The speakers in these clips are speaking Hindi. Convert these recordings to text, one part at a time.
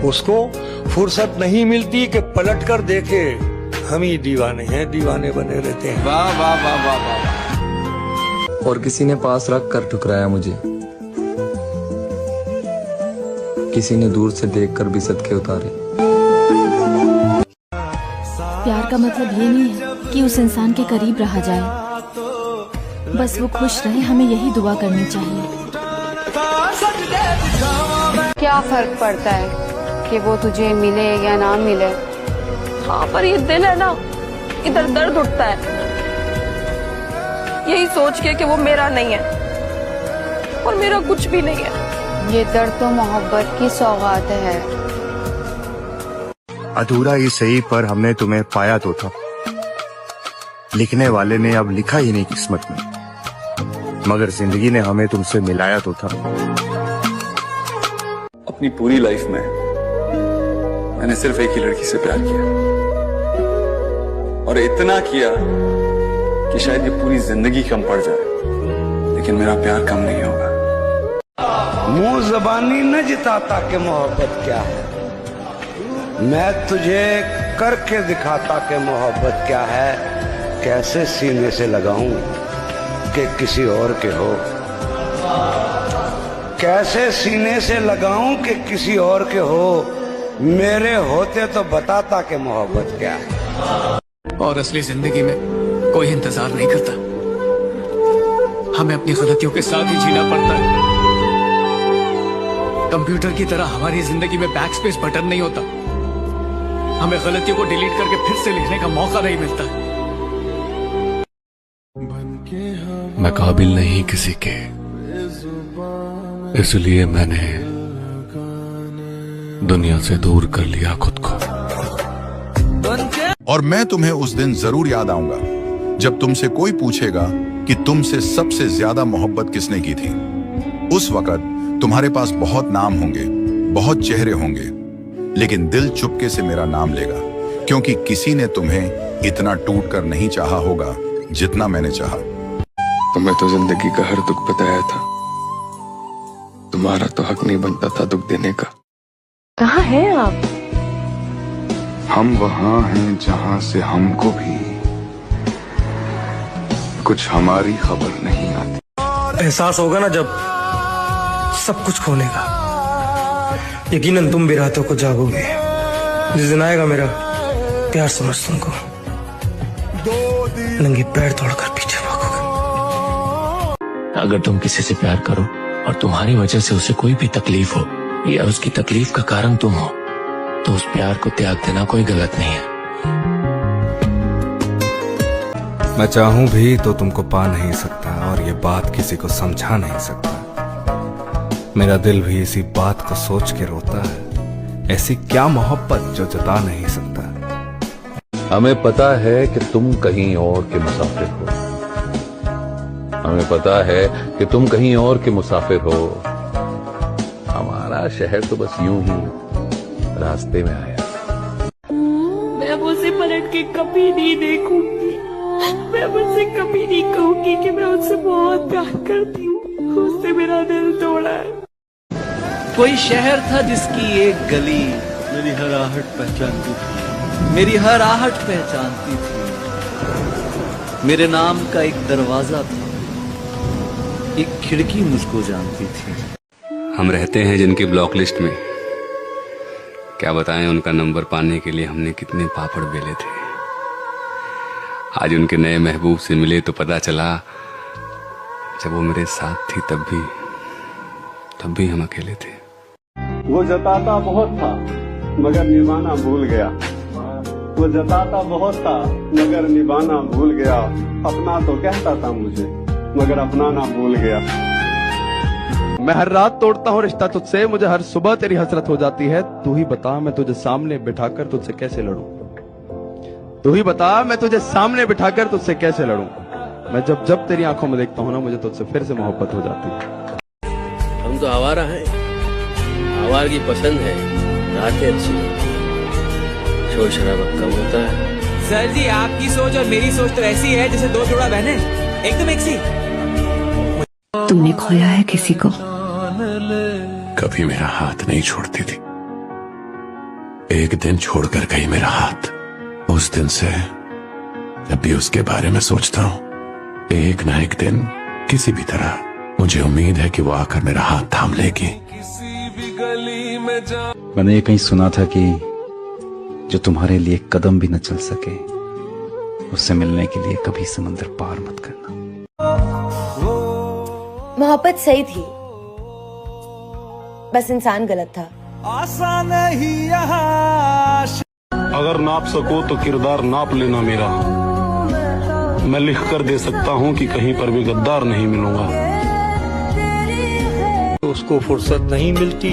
उसको फुर्सत नहीं मिलती कि पलट कर देखे। हम ही दीवाने हैं, दीवाने बने रहते हैं। वाह वाह वाह वाह वाह। और किसी ने पास रख कर ठुकराया मुझे, किसी ने दूर से देखकर भी सदके उतारे। प्यार का मतलब ये नहीं है कि उस इंसान के करीब रहा जाए, बस वो खुश रहे, हमें यही दुआ करनी चाहिए। क्या फर्क पड़ता है कि वो तुझे मिले या ना मिले। हाँ, पर ये दिल है ना, इधर दर्द उठता है यही सोच के कि वो मेरा नहीं है और मेरा कुछ भी नहीं है। ये दर्द तो मोहब्बत की सौगात है। अधूरा ही सही, पर हमने तुम्हें पाया तो था। लिखने वाले ने अब लिखा ही नहीं किस्मत में, मगर जिंदगी ने हमें तुमसे मिलाया तो था। अपनी पूरी लाइफ में मैंने सिर्फ एक ही लड़की से प्यार किया, और इतना किया कि शायद ये पूरी जिंदगी कम पड़ जाए, लेकिन मेरा प्यार कम नहीं होगा। मुंह जबानी न जिताता कि मोहब्बत क्या है, मैं तुझे करके दिखाता कि मोहब्बत क्या है। कैसे सीने से लगाऊं कि किसी और के हो, कैसे सीने से लगाऊं कि किसी और के हो। मेरे होते तो बताता कि मोहब्बत क्या है। और असली जिंदगी में कोई इंतजार नहीं करता, हमें अपनी गलतियों के साथ ही जीना पड़ता है। कंप्यूटर की तरह हमारी जिंदगी में बैक स्पेस बटन नहीं होता, हमें गलतियों को डिलीट करके फिर से लिखने का मौका नहीं मिलता। मैं काबिल नहीं किसी के, इसलिए मैंने दुनिया से दूर कर लिया खुद को। और मैं तुम्हें उस दिन जरूर याद आऊंगा जब तुमसे कोई पूछेगा कि तुमसे सबसे ज्यादा मोहब्बत किसने की थी। उस वक्त तुम्हारे पास बहुत नाम होंगे, बहुत चेहरे होंगे, लेकिन दिल चुपके से मेरा नाम लेगा, क्योंकि किसी ने तुम्हें इतना टूट कर नहीं चाहा होगा जितना मैंने चाहा। तुम्हें तो जिंदगी का हर दुख बताया था, तुम्हारा तो हक नहीं बनता था दुख देने का। कहाँ हैं आप? हम वहां हैं जहां से हमको भी कुछ हमारी खबर नहीं आती। एहसास होगा ना जब सब कुछ खोने का, यकीनन तुम भी रातों को जागोगे। जिस दिन आएगा मेरा प्यार समझ तुमको, नंगे पैर तोड़कर पीछे भागोगे। अगर तुम किसी से प्यार करो और तुम्हारी वजह से उसे कोई भी तकलीफ हो या उसकी तकलीफ का कारण तुम हो, तो उस प्यार को त्याग देना कोई गलत नहीं है। मैं चाहूं भी तो तुमको पा नहीं सकता, और ये बात किसी को समझा नहीं सकता। मेरा दिल भी इसी बात को सोच के रोता है, ऐसी क्या मोहब्बत जो जता नहीं सकता। हमें पता है कि तुम कहीं और के मुसाफिर हो, हमें पता है कि तुम कहीं और के मुसाफिर हो। हमारा शहर तो बस यूं ही रास्ते में आया। मैं उसे पलट के कभी नहीं देखूंगी, मैं मुझसे कभी नहीं कहूंगी कि मैं उससे बहुत प्यार करती हूँ। उसने मेरा दिल तोड़ा है। कोई शहर था जिसकी एक गली मेरी हर आहट पहचानती थी, मेरी हर आहट पहचानती थी। मेरे नाम का एक दरवाजा था, एक खिड़की मुझको जानती थी। हम रहते हैं जिनकी ब्लॉक लिस्ट में, क्या बताएं उनका नंबर पाने के लिए हमने कितने पापड़ बेले थे। आज उनके नए महबूब से मिले तो पता चला जब वो मेरे साथ थी तब भी हम अकेले थे। वो जताता बहुत था मगर निभाना भूल गया, वो जताता बहुत था मगर निभाना भूल गया। अपना तो कहता था मुझे मगर अपनाना भूल गया। मैं हर रात तोड़ता हूँ रिश्ता तुझसे, मुझे हर सुबह तेरी हसरत हो जाती है। तू ही बता मैं तुझे सामने बिठाकर तुझसे कैसे लड़ूं, तू ही बता मैं तुझे सामने बिठाकर तुझसे कैसे लड़ूं। मैं जब जब तेरी आंखों में देखता हूँ ना, मुझे तुझसे फिर से मोहब्बत हो जाती है। हम तो आवारा हैं, आवार की पसंद है, रातें अच्छी होती हैं, शोर शराबा कम होता है। सर जी, आपकी सोच और मेरी सोच तो ऐसी है जैसे दो जोड़ा बहने, एकदम एक सी। तुमने खोया है किसी को? कभी मेरा हाथ नहीं छोड़ती थी, एक दिन छोड़कर गई मेरा हाथ। उस दिन से जब भी उसके बारे में सोचता हूँ, एक ना एक दिन किसी भी तरह मुझे उम्मीद है कि वो आकर मेरा हाथ थाम लेगी। मैंने ये कहीं सुना था कि जो तुम्हारे लिए कदम भी न चल सके, उससे मिलने के लिए कभी समंदर पार मत करना। मोहब्बत सही थी, बस इंसान गलत था। अगर नाप सको तो किरदार नाप लेना मेरा। मैं लिख कर दे सकता हूँ कि कहीं पर भी गद्दार नहीं मिलूंगा। उसको फुर्सत नहीं मिलती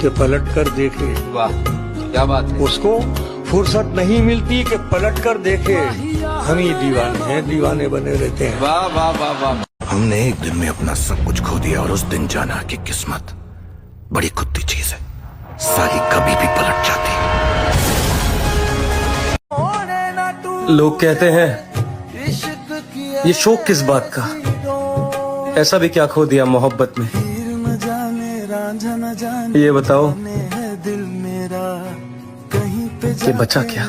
कि पलट कर देखे। वाह क्या बात है। उसको फुर्सत नहीं मिलती कि पलट कर देखे। हम ही दीवाने हैं, दीवाने बने रहते हैं। वाह वाह वाह वाह। हमने एक दिन में अपना सब कुछ खो दिया और उस दिन जाना कि किस्मत बड़ी कुत्ती चीज है, साली कभी भी पलट जाती है। लोग कहते हैं ये शौक किस बात का, ऐसा भी क्या खो दिया मोहब्बत में। ये बताओ कि बचा क्या।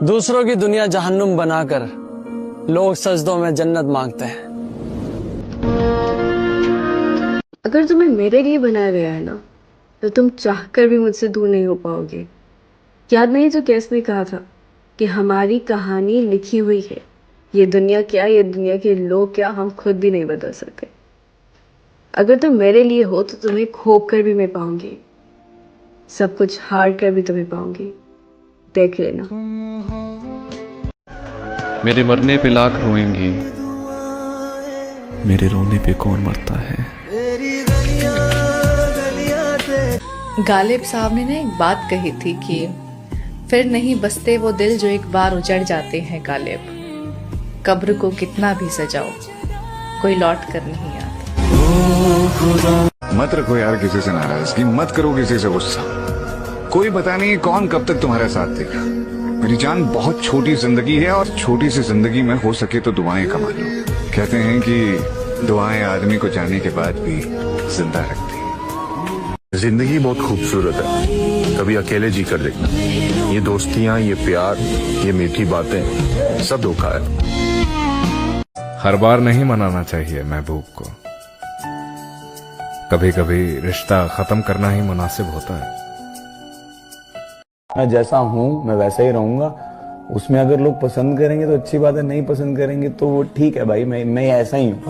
दूसरों की दुनिया जहन्नुम बनाकर लोग सजदों में जन्नत मांगते हैं। अगर तुम्हें मेरे लिए बनाया गया है ना, तो तुम चाहकर भी मुझसे दूर नहीं हो पाओगे। याद नहीं जो केस ने कहा था कि हमारी कहानी लिखी हुई है, ये दुनिया क्या, ये दुनिया के लोग क्या, हम खुद भी नहीं बदल सकते। अगर तुम मेरे लिए हो तो तुम्हें खोप कर भी मैं पाऊंगी, सब कुछ हार कर भी तुम्हें पाऊंगी, देख लेना। मेरे मरने पे लाख रोएंगे, मेरे रोने पे कौन मरता है। गालिब साहब ने ना एक बात कही थी कि फिर नहीं बसते वो दिल जो एक बार उजड़ जाते हैं गालिब। कब्र को कितना भी सजाओ, कोई लौट कर नहीं आता। मत रखो यार किसी से नाराजगी, मत करो किसी से गुस्सा। कोई पता नहीं कौन कब तक तुम्हारे साथ देगा। मेरी जान, बहुत छोटी जिंदगी है और छोटी सी जिंदगी में हो सके तो दुआएं कमा लो। कहते हैं कि दुआएं आदमी को जाने के बाद भी जिंदा रखती है। जिंदगी बहुत खूबसूरत है, कभी अकेले जी कर देखना। ये दोस्तियां, ये प्यार, ये मीठी बातें सब धोखा है। हर बार नहीं मनाना चाहिए महबूब को, कभी कभी रिश्ता खत्म करना ही मुनासिब होता है। मैं जैसा हूँ मैं वैसा ही रहूंगा। उसमें अगर लोग पसंद करेंगे तो अच्छी बात है, नहीं पसंद करेंगे तो वो ठीक है भाई, मैं ऐसा ही हूँ।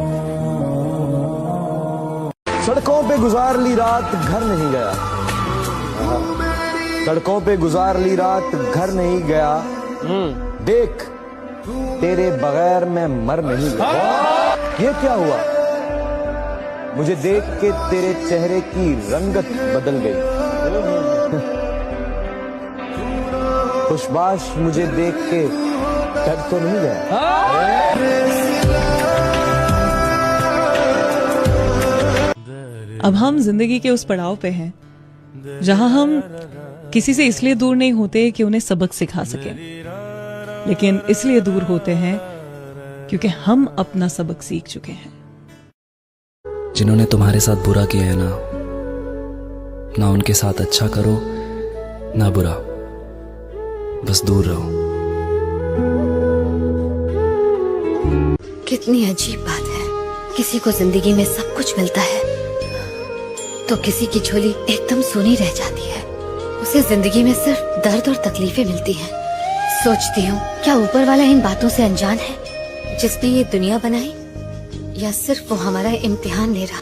सड़कों पे गुजार ली रात, घर नहीं गया। सड़कों पे गुजार ली रात, घर नहीं गया। देख तेरे बगैर मैं मर नहीं गया। ये क्या हुआ? मुझे देख के तेरे चेहरे की रंगत बदल गई। खुशबाश मुझे देख के डर तो नहीं गया। अब हम जिंदगी के उस पड़ाव पे हैं जहां हम किसी से इसलिए दूर नहीं होते कि उन्हें सबक सिखा सकें, लेकिन इसलिए दूर होते हैं क्योंकि हम अपना सबक सीख चुके हैं। जिन्होंने तुम्हारे साथ बुरा किया है ना उनके साथ अच्छा करो ना बुरा, बस दूर रहो। कितनी अजीब बात है, किसी को जिंदगी में सब कुछ मिलता है तो किसी की झोली एकदम सूनी रह जाती है। उसे जिंदगी में सिर्फ दर्द और तकलीफें मिलती हैं। सोचती हूँ क्या ऊपर वाला इन बातों से अनजान है जिसने ये दुनिया बनाई, या सिर्फ वो हमारा इम्तिहान ले रहा।